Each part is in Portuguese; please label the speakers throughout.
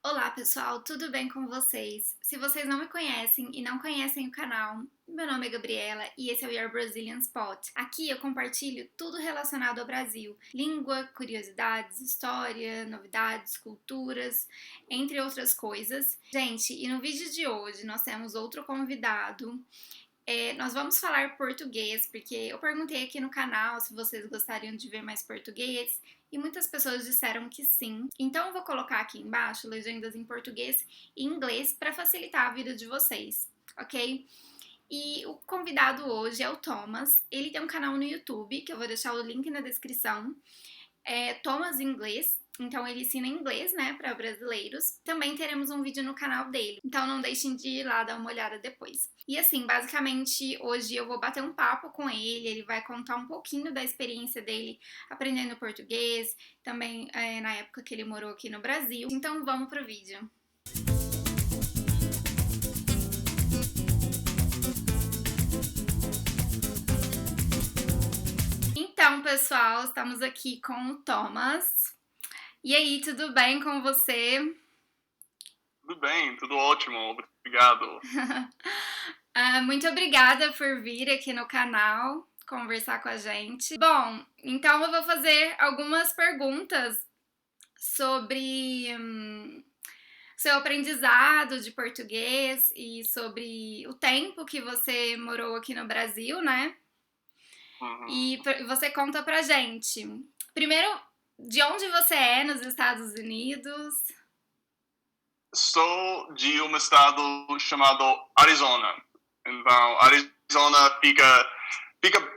Speaker 1: Olá pessoal, tudo bem com vocês? Se vocês não me conhecem e não conhecem o canal, meu nome é Gabriela e esse é o Your Brazilian Spot. Aqui eu compartilho tudo relacionado ao Brasil: língua, curiosidades, história, novidades, culturas, entre outras coisas. Gente, e no vídeo de hoje nós temos outro convidado. Nós vamos falar português, porque eu perguntei aqui no canal se vocês gostariam de ver mais português e muitas pessoas disseram que sim. Então eu vou colocar aqui embaixo legendas em português e inglês para facilitar a vida de vocês, ok? E o convidado hoje é o Thomas. Ele tem um canal no YouTube, que eu vou deixar o link na descrição. Thomas Inglês. Então ele ensina inglês, né, para brasileiros. Também teremos um vídeo no canal dele. Então não deixem de ir lá dar uma olhada depois. E assim, basicamente, hoje eu vou bater um papo com ele. Ele vai contar um pouquinho da experiência dele aprendendo português, também na época que ele morou aqui no Brasil. Então vamos pro vídeo. Então, pessoal, estamos aqui com o Thomas. E aí, tudo bem com você?
Speaker 2: Tudo bem, tudo ótimo, obrigado.
Speaker 1: Muito obrigada por vir aqui no canal conversar com a gente. Bom, então eu vou fazer algumas perguntas sobre seu aprendizado de português e sobre o tempo que você morou aqui no Brasil, né? E
Speaker 2: Uhum.
Speaker 1: você conta pra gente. Primeiro, de onde você é nos Estados Unidos?
Speaker 2: Sou de um estado chamado Arizona. Então, Arizona fica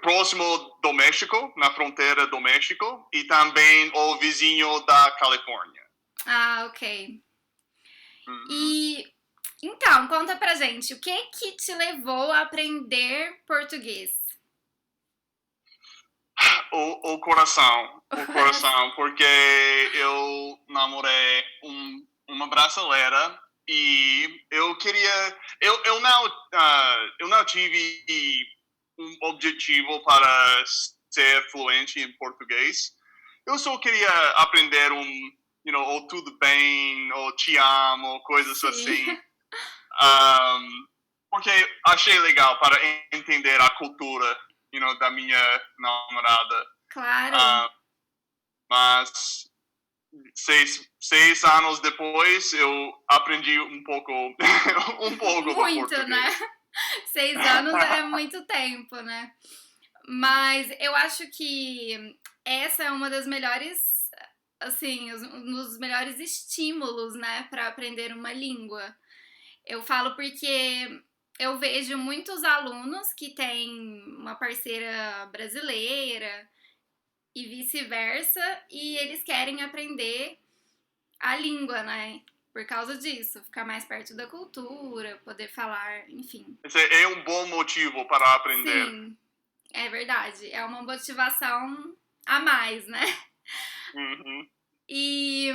Speaker 2: próximo do México, na fronteira do México, e também o vizinho da Califórnia.
Speaker 1: Ah, ok.
Speaker 2: Uhum.
Speaker 1: E então, conta pra gente, o que te levou a aprender português?
Speaker 2: O coração, porque eu namorei uma brasileira e eu queria, eu não tive um objetivo para ser fluente em português. Eu só queria aprender ou tudo bem, ou te amo, coisas
Speaker 1: Sim,
Speaker 2: assim. Porque achei legal para entender a cultura, da minha namorada.
Speaker 1: claro.
Speaker 2: Ah, mas seis anos depois eu aprendi um pouco um pouco do
Speaker 1: Muito, né?
Speaker 2: português.
Speaker 1: 6 anos é muito tempo, né? Mas eu acho que essa é uma das melhores, assim, um dos melhores estímulos, né, para aprender uma língua. Eu falo porque eu vejo muitos alunos que têm uma parceira brasileira e vice-versa, e eles querem aprender a língua, né? Por causa disso, ficar mais perto da cultura, poder falar, enfim.
Speaker 2: Esse é um bom motivo para aprender.
Speaker 1: Sim, é verdade. É uma motivação a mais, né?
Speaker 2: Uhum.
Speaker 1: E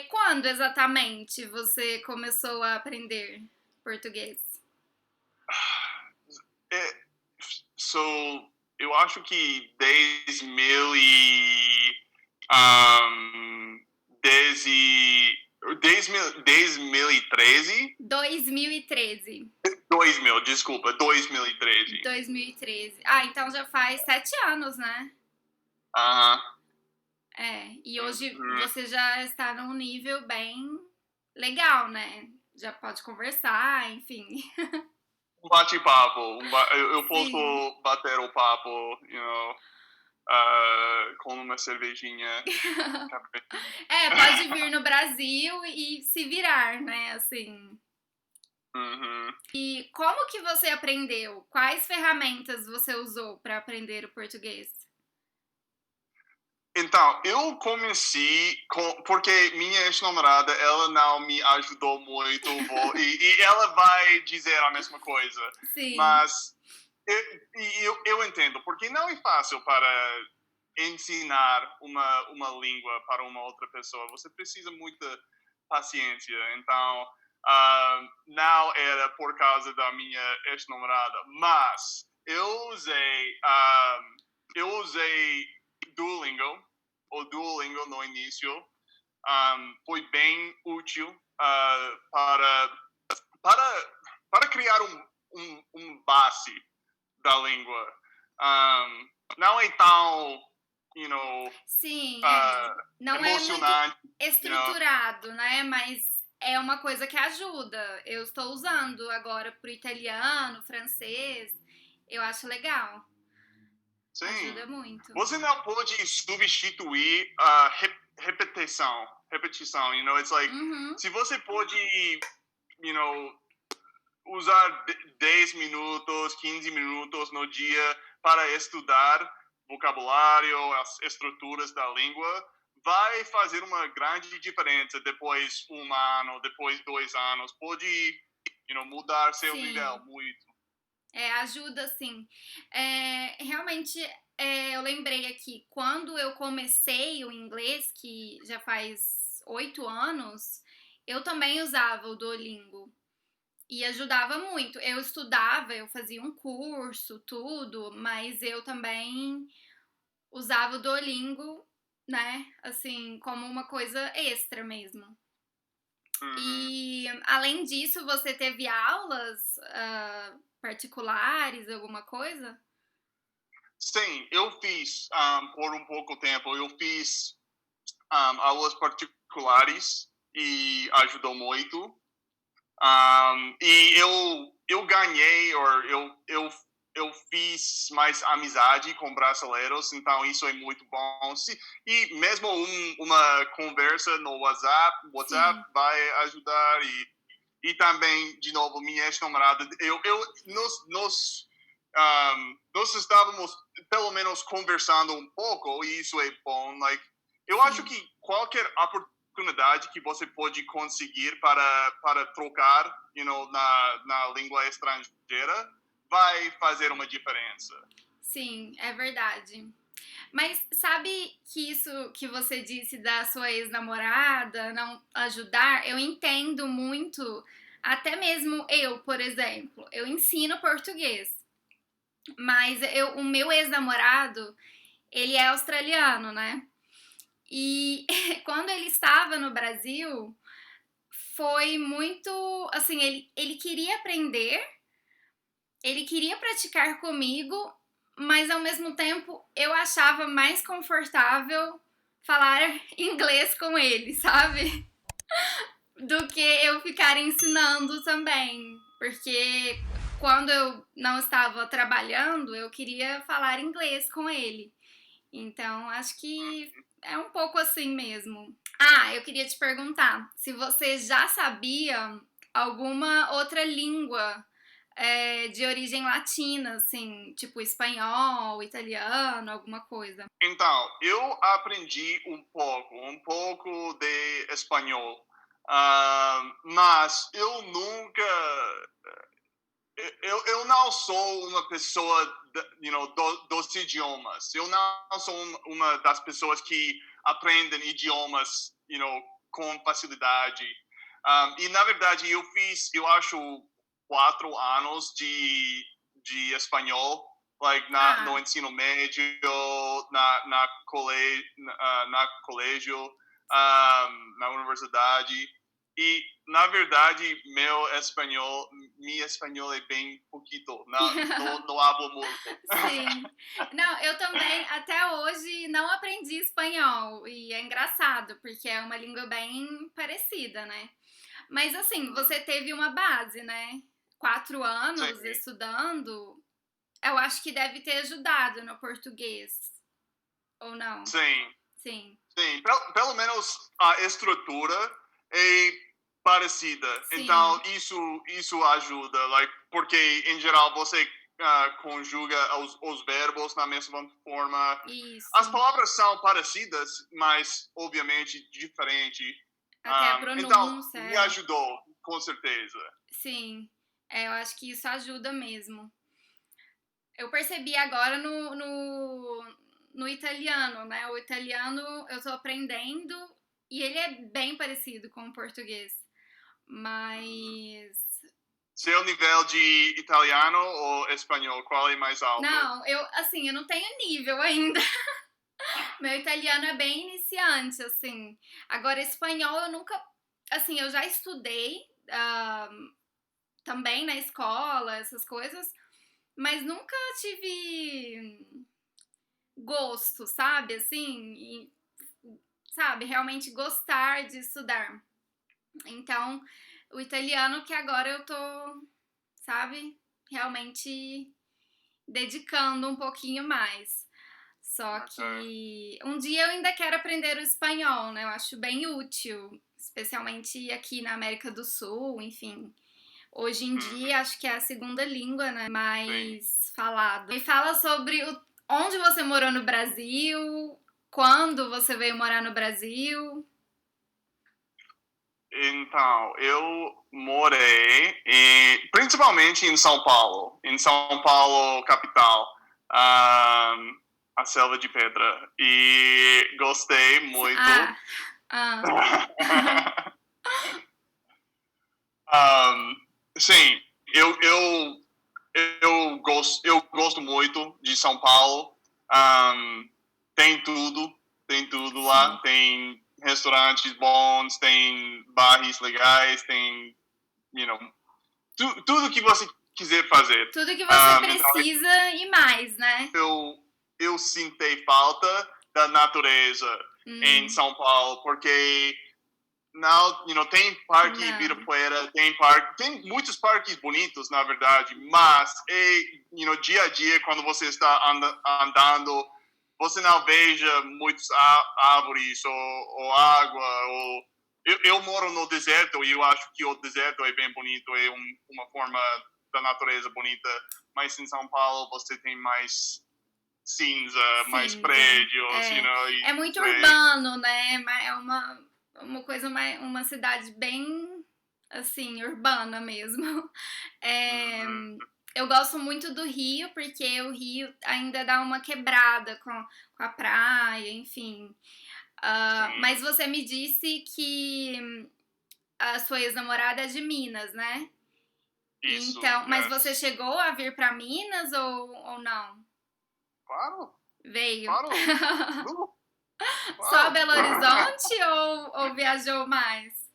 Speaker 1: quando exatamente você começou a aprender português?
Speaker 2: É, eu acho que 2013,
Speaker 1: 2013.
Speaker 2: 2000, desculpa, 2013.
Speaker 1: 2013. Ah, então já faz 7 anos, né?
Speaker 2: Aham.
Speaker 1: E hoje
Speaker 2: Uhum.
Speaker 1: você já está num nível bem legal, né? Já pode conversar, enfim.
Speaker 2: Um bate-papo. Eu
Speaker 1: Sim.
Speaker 2: posso bater o papo, com uma cervejinha.
Speaker 1: Pode vir no Brasil e se virar, né? Assim.
Speaker 2: Uhum.
Speaker 1: E como que você aprendeu? Quais ferramentas você usou para aprender o português?
Speaker 2: Então, eu comecei porque minha ex-namorada, ela não me ajudou muito, e ela vai dizer a mesma coisa,
Speaker 1: Sim,
Speaker 2: mas eu entendo, porque não é fácil para ensinar uma língua para uma outra pessoa, você precisa muita paciência, então não era por causa da minha ex-namorada, mas eu usei Duolingo, o Duolingo no início, foi bem útil para criar um base da língua. Não é tão, you know,
Speaker 1: Sim, não é muito
Speaker 2: emocionante, you know.
Speaker 1: estruturado, né? Mas é uma coisa que ajuda. Eu estou usando agora pro italiano, francês. Eu acho legal. Ajuda
Speaker 2: Sim.
Speaker 1: muito.
Speaker 2: Você não pode substituir a repetição, you know, it's like,
Speaker 1: Uhum.
Speaker 2: se você pode, you know, usar 10 minutos, 15 minutos no dia para estudar vocabulário, as estruturas da língua, vai fazer uma grande diferença depois 1 ano, depois 2 anos. Pode, you know, mudar seu nível
Speaker 1: Sim.
Speaker 2: muito.
Speaker 1: Ajuda sim. Realmente, eu lembrei aqui, quando eu comecei o inglês, que já faz 8 anos, eu também usava o Duolingo. E ajudava muito. Eu estudava, eu fazia um curso, tudo, mas eu também usava o Duolingo, né? Assim, como uma coisa extra mesmo.
Speaker 2: Uhum.
Speaker 1: E além disso, você teve aulas particulares, alguma coisa?
Speaker 2: Sim, eu fiz por um pouco tempo. Eu fiz aulas particulares e ajudou muito. E eu ganhei, ou eu fiz mais amizade com brasileiros, então isso é muito bom. E mesmo uma conversa no WhatsApp
Speaker 1: Sim,
Speaker 2: vai ajudar. E também, de novo, minha ex-namorada, nós estávamos pelo menos conversando um pouco, e isso é bom. Like, eu acho
Speaker 1: sim.
Speaker 2: que qualquer oportunidade que você pode conseguir para trocar, you know, na língua estrangeira vai fazer uma diferença.
Speaker 1: Sim, é verdade. Mas sabe que isso que você disse da sua ex-namorada não ajudar, eu entendo muito, até mesmo eu, por exemplo, eu ensino português, mas o meu ex-namorado, ele é australiano, né? E quando ele estava no Brasil, foi muito, assim, ele queria aprender, ele queria praticar comigo, mas ao mesmo tempo eu achava mais confortável falar inglês com ele, sabe? Do que eu ficar ensinando também. Porque quando eu não estava trabalhando, eu queria falar inglês com ele. Então, acho que é um pouco assim mesmo. Ah, eu queria te perguntar se você já sabia alguma outra língua de origem latina, assim, tipo espanhol, italiano, alguma coisa.
Speaker 2: Então, eu aprendi um pouco de espanhol, mas eu nunca, eu não sou uma pessoa, you know, dos idiomas. Eu não sou uma das pessoas que aprendem idiomas, you know, com facilidade. E na verdade eu acho 4 anos de espanhol, like no
Speaker 1: Ah,
Speaker 2: ensino médio, na colégio, na universidade. E, na verdade, meu espanhol é bem pouquito, não hablo muito.
Speaker 1: sim. Não, eu também, até hoje, não aprendi espanhol. E é engraçado, porque é uma língua bem parecida, né? Mas assim, você teve uma base, né? 4 anos
Speaker 2: Sim,
Speaker 1: estudando, eu acho que deve ter ajudado no português. Ou não?
Speaker 2: sim,
Speaker 1: Sim.
Speaker 2: sim. Pelo menos a estrutura é parecida. Então,
Speaker 1: Sim.
Speaker 2: isso ajuda, like, porque, em geral, você conjuga os verbos na mesma forma. As
Speaker 1: Isso.
Speaker 2: palavras são parecidas, mas, obviamente, diferente.
Speaker 1: Até a
Speaker 2: Então,
Speaker 1: pronúncia,
Speaker 2: me ajudou, com certeza.
Speaker 1: sim. Eu acho que isso ajuda mesmo. Eu percebi agora no italiano, né? O italiano eu tô aprendendo e ele é bem parecido com o português. Mas.
Speaker 2: Seu nível de italiano ou espanhol, qual é mais alto?
Speaker 1: Não, eu não tenho nível ainda. Meu italiano é bem iniciante, assim. Agora, espanhol eu nunca. Assim, eu já estudei também na escola, essas coisas, mas nunca tive gosto, sabe? Assim, sabe? Realmente gostar de estudar. Então, o italiano que agora eu tô, sabe? Realmente dedicando um pouquinho mais. Só que um dia eu ainda quero aprender o espanhol, né? Eu acho bem útil, especialmente aqui na América do Sul, enfim. Hoje em dia acho que é a segunda língua, né, mais falada. Me fala sobre onde você morou no Brasil, quando você veio morar no Brasil.
Speaker 2: Então, eu morei principalmente em São Paulo, capital, a Selva de Pedra, e gostei muito.
Speaker 1: Ah.
Speaker 2: Sim, eu gosto muito de São Paulo. Tem tudo lá.
Speaker 1: Sim.
Speaker 2: Tem restaurantes bons, tem bares legais, tem, tudo que você quiser fazer.
Speaker 1: Tudo que você
Speaker 2: Então,
Speaker 1: precisa e mais, né?
Speaker 2: eu senti falta da natureza em São Paulo, porque não, tem Parque Ibirapuera, tem muitos parques bonitos, na verdade, mas dia a dia, quando você está andando, você não veja muitas árvores ou água. Eu moro no deserto e eu acho que o deserto é bem bonito, é uma forma da natureza bonita, mas em São Paulo você tem mais cinza, mais prédios,
Speaker 1: É muito urbano, né? É uma coisa mais, uma cidade bem assim, urbana mesmo. Eu gosto muito do Rio, porque o Rio ainda dá uma quebrada com a praia, enfim. Mas você me disse que a sua ex-namorada é de Minas, né?
Speaker 2: Isso.
Speaker 1: Então, mas você chegou a vir para Minas ou não?
Speaker 2: Claro.
Speaker 1: Veio.
Speaker 2: Claro.
Speaker 1: Só Belo Horizonte ou viajou mais?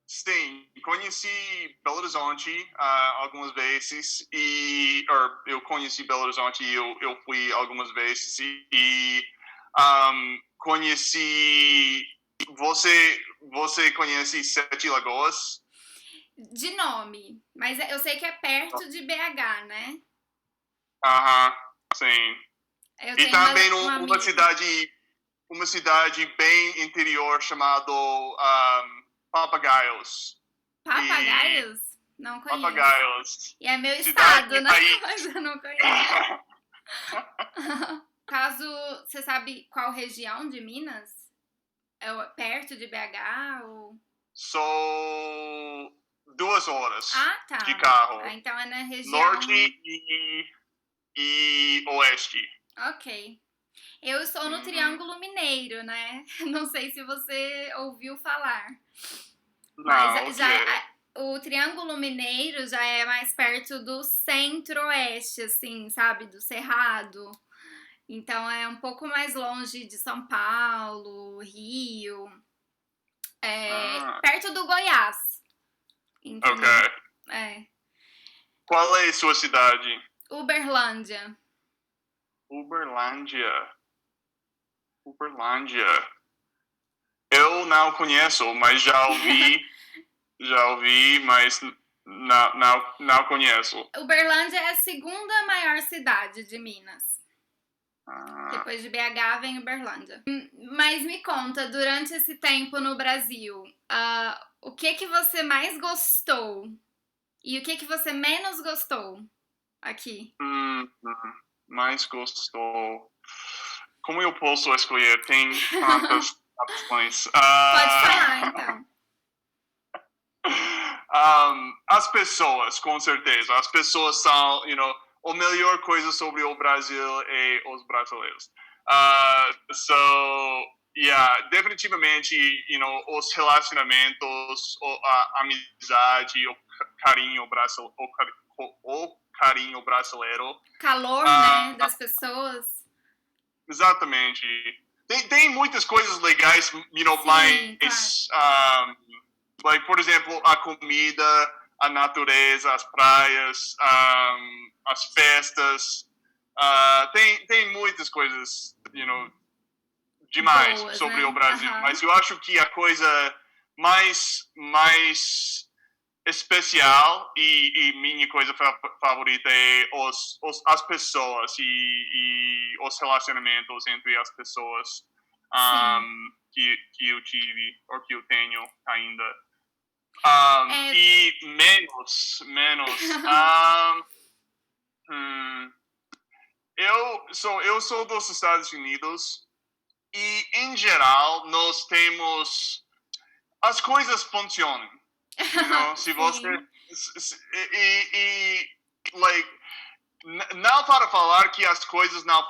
Speaker 2: Sim, conheci Belo Horizonte algumas vezes eu conheci Belo Horizonte e eu fui algumas vezes e conheci você conhece Sete Lagoas?
Speaker 1: De nome, mas eu sei que é perto de BH, né?
Speaker 2: Sim.
Speaker 1: Eu
Speaker 2: E
Speaker 1: tenho
Speaker 2: também
Speaker 1: uma
Speaker 2: uma cidade bem interior chamado Papagaios.
Speaker 1: Papagaios? Não conheço.
Speaker 2: Papagaios.
Speaker 1: E é meu estado, né?
Speaker 2: Aí...
Speaker 1: Mas eu não conheço. Caso você sabe qual região de Minas? É perto de BH ou?
Speaker 2: São 2 horas
Speaker 1: Tá.
Speaker 2: de carro.
Speaker 1: Então é na região
Speaker 2: Norte e oeste.
Speaker 1: Ok. Eu estou no Triângulo Mineiro, né? Não sei se você ouviu falar. Mas o Triângulo Mineiro já é mais perto do centro-oeste, assim, sabe? Do Cerrado. Então é um pouco mais longe de São Paulo, Rio. Perto do Goiás. Entendeu?
Speaker 2: Ok. Qual é a sua cidade?
Speaker 1: Uberlândia.
Speaker 2: Uberlândia. Eu não conheço, mas já ouvi, mas não conheço.
Speaker 1: Uberlândia é a segunda maior cidade de Minas. Depois de BH vem Uberlândia. Mas me conta, durante esse tempo no Brasil, o que você mais gostou? E o que você menos gostou aqui?
Speaker 2: Mais gostou. Como eu posso escolher? Tem tantas opções.
Speaker 1: Pode falar, então.
Speaker 2: As pessoas, com certeza. As pessoas são, a melhor coisa sobre o Brasil é os brasileiros. Definitivamente, os relacionamentos, a amizade, o carinho brasileiro.
Speaker 1: Calor, né, das pessoas.
Speaker 2: Exatamente. tem muitas coisas legais,
Speaker 1: Sim, claro.
Speaker 2: mas, like, por exemplo, a comida, a natureza, as praias, as festas. Tem muitas coisas, demais
Speaker 1: Boas,
Speaker 2: sobre o
Speaker 1: né?
Speaker 2: Brasil.
Speaker 1: Aham.
Speaker 2: Mas eu acho que a coisa mais especial e minha coisa favorita é as pessoas e os relacionamentos entre as pessoas
Speaker 1: Sim.
Speaker 2: que eu tive ou que eu tenho ainda.
Speaker 1: É.
Speaker 2: E menos. Hum, eu sou dos Estados Unidos e, em geral, nós temos as coisas funcionam. Se você
Speaker 1: Sim.
Speaker 2: like não para falar que as coisas não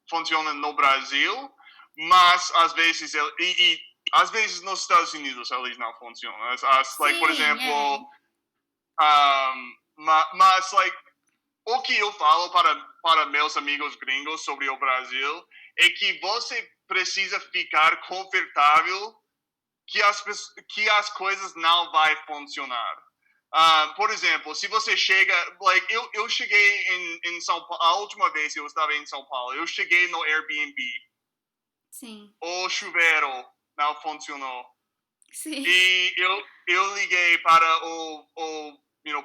Speaker 2: funcionam no Brasil, mas às vezes às vezes nos Estados Unidos eles não funcionam. Like, por
Speaker 1: Sim, é.
Speaker 2: exemplo, mas like o que eu falo para meus amigos gringos sobre o Brasil é que você precisa ficar confortável que as coisas não vai funcionar. Por exemplo, se você chega, like, eu cheguei em São Paulo, a última vez que eu estava em São Paulo, eu cheguei no Airbnb,
Speaker 1: Sim.
Speaker 2: o chuveiro não funcionou.
Speaker 1: Sim.
Speaker 2: E eu liguei para o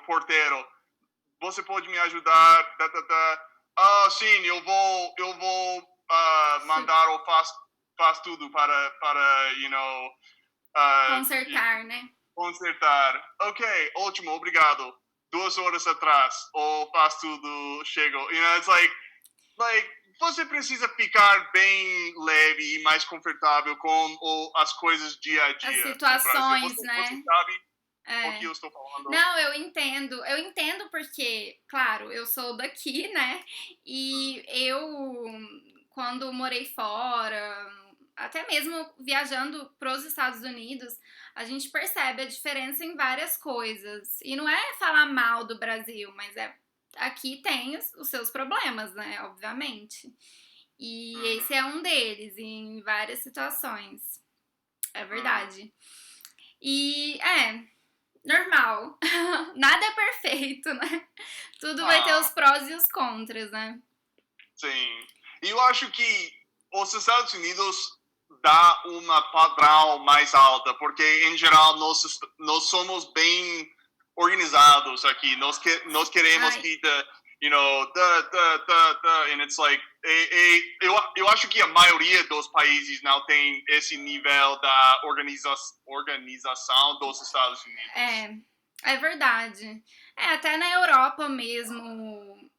Speaker 2: porteiro, você pode me ajudar? Sim, eu vou mandar ou faz tudo para uh,
Speaker 1: Consertar, né?
Speaker 2: consertar. Ok, ótimo, obrigado. 2 horas atrás, ou faz tudo, chego. It's like, você precisa ficar bem leve e mais confortável com as coisas dia a
Speaker 1: As
Speaker 2: dia no Brasil.
Speaker 1: situações,
Speaker 2: Você
Speaker 1: né?
Speaker 2: sabe o que
Speaker 1: É.
Speaker 2: eu estou falando?
Speaker 1: Não, eu entendo. Eu entendo porque, claro, eu sou daqui, né? E eu, quando morei fora, até mesmo viajando para os Estados Unidos, a gente percebe a diferença em várias coisas. E não é falar mal do Brasil, mas é aqui tem os seus problemas, né? Obviamente. E esse
Speaker 2: Uhum.
Speaker 1: é um deles, em várias situações. É
Speaker 2: Uhum.
Speaker 1: verdade. E normal. Nada é perfeito, né? Tudo vai ter os
Speaker 2: Ah,
Speaker 1: prós e os contras, né?
Speaker 2: sim. E eu acho que os Estados Unidos dá uma padrão mais alta, porque em geral nós somos bem organizados aqui. Nós queremos
Speaker 1: Ai,
Speaker 2: que and it's like eu acho que a maioria dos países não tem esse nível da organização dos Estados Unidos.
Speaker 1: é, é verdade. É, até na Europa mesmo,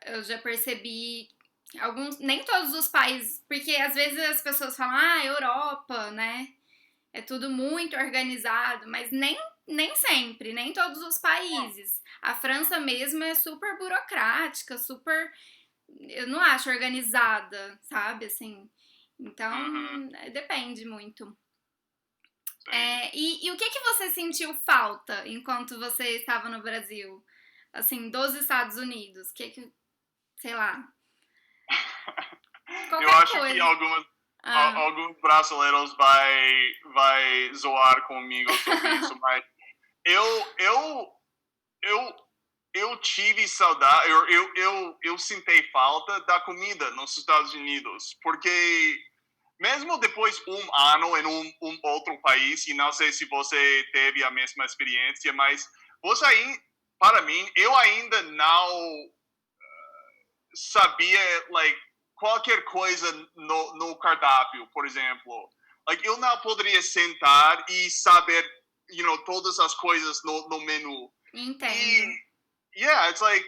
Speaker 1: eu já percebi alguns, nem todos os países, porque às vezes as pessoas falam, Europa, né? É tudo muito organizado, mas nem sempre, nem todos os países. A França mesmo é super burocrática, super, eu não acho organizada, sabe, assim.
Speaker 2: Uhum,
Speaker 1: Então, depende muito.
Speaker 2: sim.
Speaker 1: E o que que você sentiu falta enquanto você estava no Brasil? Assim, dos Estados Unidos? Sei lá,
Speaker 2: Eu
Speaker 1: qualquer
Speaker 2: acho que
Speaker 1: coisa. Ah,
Speaker 2: alguns brasileiros vai zoar comigo sobre isso, mas eu eu eu eu tive saudade, eu senti falta da comida nos Estados Unidos, porque mesmo depois ano em um outro país, e não sei se você teve a mesma experiência, mas você aí, para mim, eu ainda não sabia, like, qualquer coisa no cardápio, por exemplo. Like, eu não poderia sentar e saber, todas as coisas no menu.
Speaker 1: entendo.
Speaker 2: E, yeah, it's like,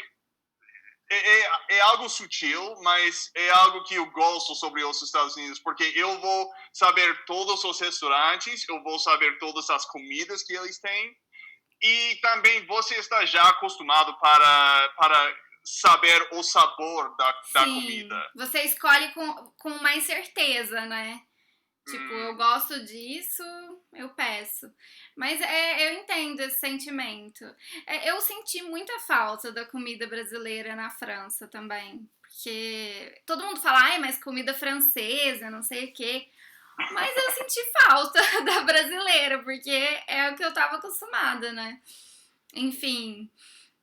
Speaker 2: é algo sutil, mas é algo que eu gosto sobre os Estados Unidos, porque eu vou saber todos os restaurantes, eu vou saber todas as comidas que eles têm, e também você está já acostumado para saber o sabor da
Speaker 1: Sim,
Speaker 2: comida.
Speaker 1: você escolhe com mais certeza, né? Tipo, eu
Speaker 2: Hum,
Speaker 1: gosto disso, eu peço. Mas eu entendo esse sentimento. Eu senti muita falta da comida brasileira na França também. Porque todo mundo fala, ai, mas comida francesa, não sei o quê. Mas eu senti falta da brasileira, porque é o que eu tava acostumada, né? Enfim,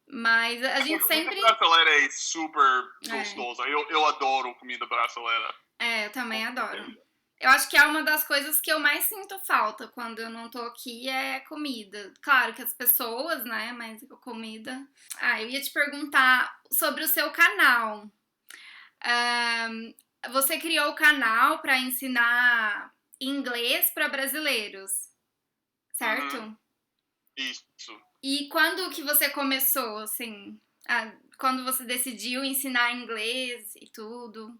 Speaker 1: mas a
Speaker 2: A
Speaker 1: gente
Speaker 2: comida
Speaker 1: sempre.
Speaker 2: brasileira é super
Speaker 1: É,
Speaker 2: gostosa. Eu adoro comida brasileira.
Speaker 1: eu também
Speaker 2: Com
Speaker 1: adoro.
Speaker 2: certeza.
Speaker 1: Eu acho que é uma das coisas que eu mais sinto falta quando eu não tô aqui é comida. Claro que as pessoas, né? Mas a comida. Ah, eu ia te perguntar sobre o seu canal. Ahn, Você criou o canal para ensinar inglês para brasileiros,
Speaker 2: Uhum,
Speaker 1: certo?
Speaker 2: isso.
Speaker 1: E quando que você começou, assim? Quando você decidiu ensinar inglês e tudo?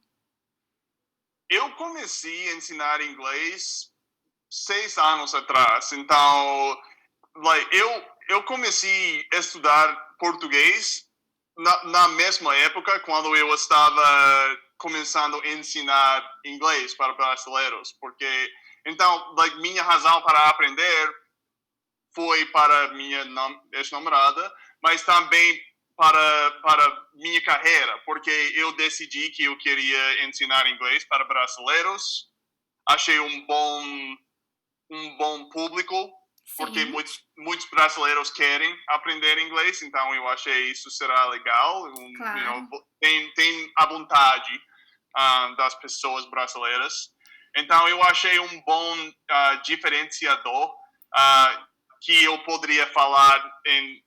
Speaker 2: Eu comecei a ensinar inglês 6 anos atrás. Então, eu comecei a estudar português na mesma época, quando eu estava começando a ensinar inglês para brasileiros. Porque, então, minha razão para aprender foi para minha ex-namorada, mas também para minha carreira, porque eu decidi que eu queria ensinar inglês para brasileiros. Achei um bom público, porque
Speaker 1: Sim,
Speaker 2: muitos brasileiros querem aprender inglês, então eu achei isso será legal.
Speaker 1: claro.
Speaker 2: Tem a vontade das pessoas brasileiras. Então eu achei um bom diferenciador que eu poderia falar em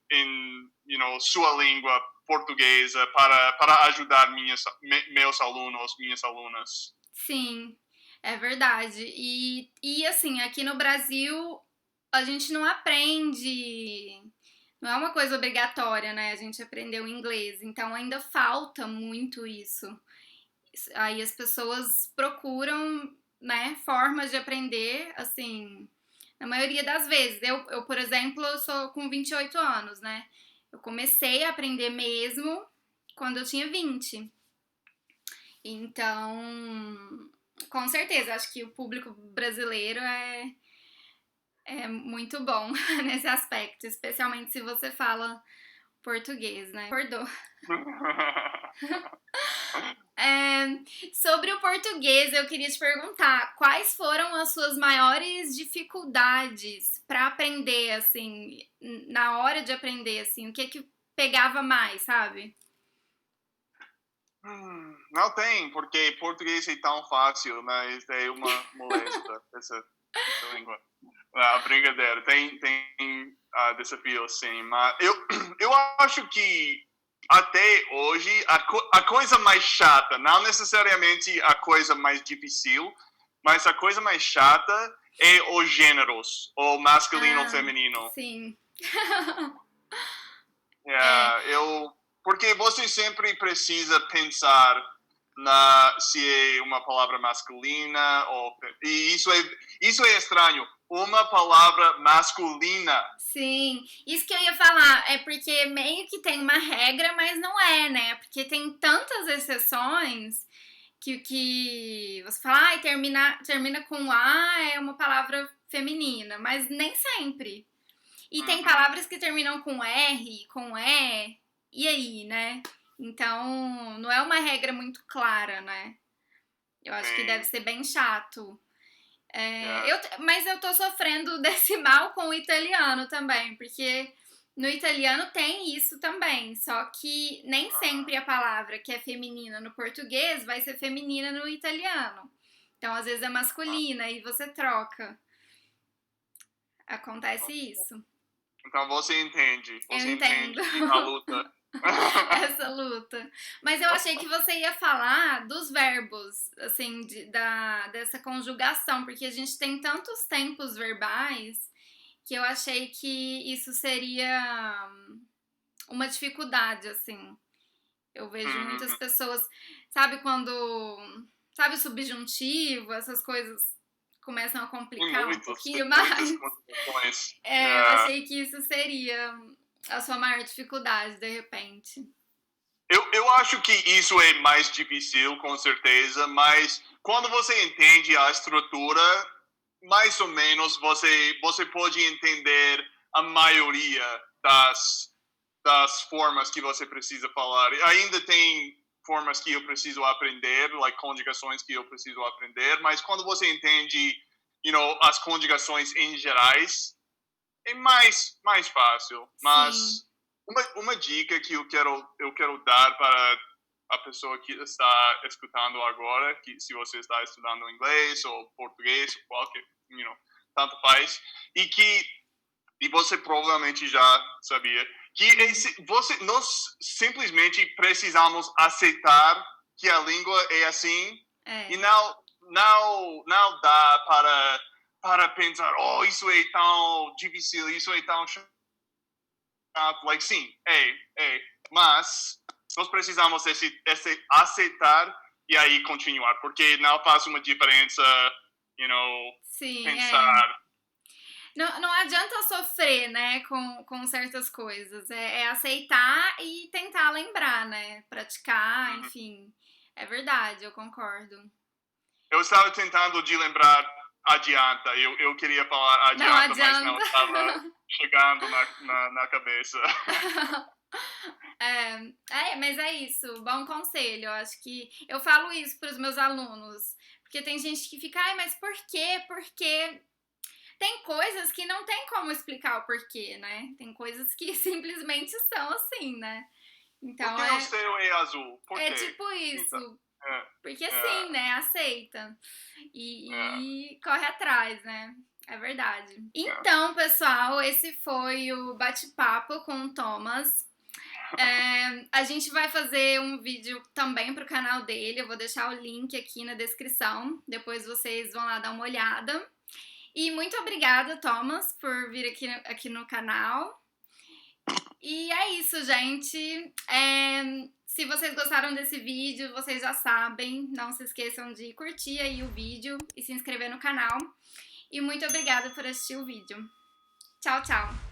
Speaker 2: sua língua portuguesa para ajudar meus alunos, minhas alunas.
Speaker 1: Sim, é verdade. E assim, aqui no Brasil, a gente não aprende. Não é uma coisa obrigatória, né? A gente aprendeu inglês. Então ainda falta muito isso. Aí as pessoas procuram, né, formas de aprender, assim, na maioria das vezes. Eu, por exemplo, eu sou com 28 anos, né? Eu comecei a aprender mesmo quando eu tinha 20. Então, com certeza, acho que o público brasileiro é muito bom nesse aspecto, especialmente se você fala português, né? Acordou. É, sobre o português, eu queria te perguntar quais foram as suas maiores dificuldades para aprender, assim, na hora de aprender, assim, o que pegava mais, sabe?
Speaker 2: Não tem, porque português é tão fácil, mas é uma molesta essa língua. Brincadeira, tem desafios, sim. Mas eu acho que até hoje a coisa mais chata, não necessariamente a coisa mais difícil, mas a coisa mais chata é os gêneros, o masculino ou
Speaker 1: Ah,
Speaker 2: feminino.
Speaker 1: sim. É,
Speaker 2: Porque você sempre precisa pensar se é uma palavra masculina e isso é estranho. Uma palavra masculina.
Speaker 1: sim. Isso que eu ia falar é porque meio que tem uma regra, mas não é, né? Porque tem tantas exceções que você fala, ai, termina com A é uma palavra feminina, mas nem sempre. E tem
Speaker 2: Uhum,
Speaker 1: palavras que terminam com R, com e aí, né? Então, não é uma regra muito clara, né? Eu acho que deve
Speaker 2: sim,
Speaker 1: ser bem chato.
Speaker 2: yeah.
Speaker 1: Mas eu tô sofrendo desse mal com o italiano também, porque no italiano tem isso também, só que nem sempre a palavra que é feminina no português vai ser feminina no italiano. Então, às vezes é masculina e você troca. Acontece isso.
Speaker 2: Então
Speaker 1: Eu
Speaker 2: você
Speaker 1: entendo
Speaker 2: entende a luta.
Speaker 1: essa luta. Mas eu achei que você ia falar dos verbos, assim, dessa conjugação, porque a gente tem tantos tempos verbais que eu achei que isso seria uma dificuldade, assim. Eu vejo muitas
Speaker 2: Uhum.
Speaker 1: pessoas, sabe quando, sabe, o subjuntivo, essas coisas começam a
Speaker 2: Tem
Speaker 1: complicar um
Speaker 2: tem
Speaker 1: pouquinho
Speaker 2: muitas
Speaker 1: mais.
Speaker 2: condições.
Speaker 1: Eu achei que isso seria a sua maior dificuldade, de repente.
Speaker 2: Eu acho que isso é mais difícil, com certeza, mas quando você entende a estrutura, mais ou menos você pode entender a maioria das formas que você precisa falar. Ainda tem formas que eu preciso aprender, like conjugações que eu preciso aprender, mas quando você entende, as conjugações em gerais, é mais fácil.
Speaker 1: Sim.
Speaker 2: Mas uma dica que eu quero dar para a pessoa que está escutando agora, que se você está estudando inglês ou português, ou qualquer, tanto faz, e você provavelmente já sabia, que nós simplesmente precisamos aceitar que a língua é assim e não dá para pensar, isso é tão difícil, isso é tão chato. Like, sim, mas nós precisamos aceitar e aí continuar, porque não faz uma diferença,
Speaker 1: Sim,
Speaker 2: pensar.
Speaker 1: Não adianta sofrer, né, com certas coisas. É aceitar e tentar lembrar, né? Praticar, enfim. É verdade, eu concordo.
Speaker 2: Eu estava tentando de lembrar adianta. Eu queria falar
Speaker 1: Não
Speaker 2: adianta, mas não
Speaker 1: adianta.
Speaker 2: estava chegando na cabeça.
Speaker 1: Mas é isso, bom conselho. Eu acho que eu falo isso para os meus alunos, porque tem gente que fica, mas por quê? Porque tem coisas que não tem como explicar o porquê, né? Tem coisas que simplesmente são assim, né? Então
Speaker 2: Por que o céu é azul? Por quê?
Speaker 1: tipo isso.
Speaker 2: Então,
Speaker 1: Porque sim, né? Aceita. E corre atrás, né? É verdade. Então, pessoal, esse foi o bate-papo com o Thomas. A gente vai fazer um vídeo também pro canal dele. Eu vou deixar o link aqui na descrição. Depois vocês vão lá dar uma olhada. E muito obrigada, Thomas, por vir aqui no canal. E é isso, gente. Se vocês gostaram desse vídeo, vocês já sabem. Não se esqueçam de curtir aí o vídeo e se inscrever no canal. E muito obrigada por assistir o vídeo. Tchau, tchau!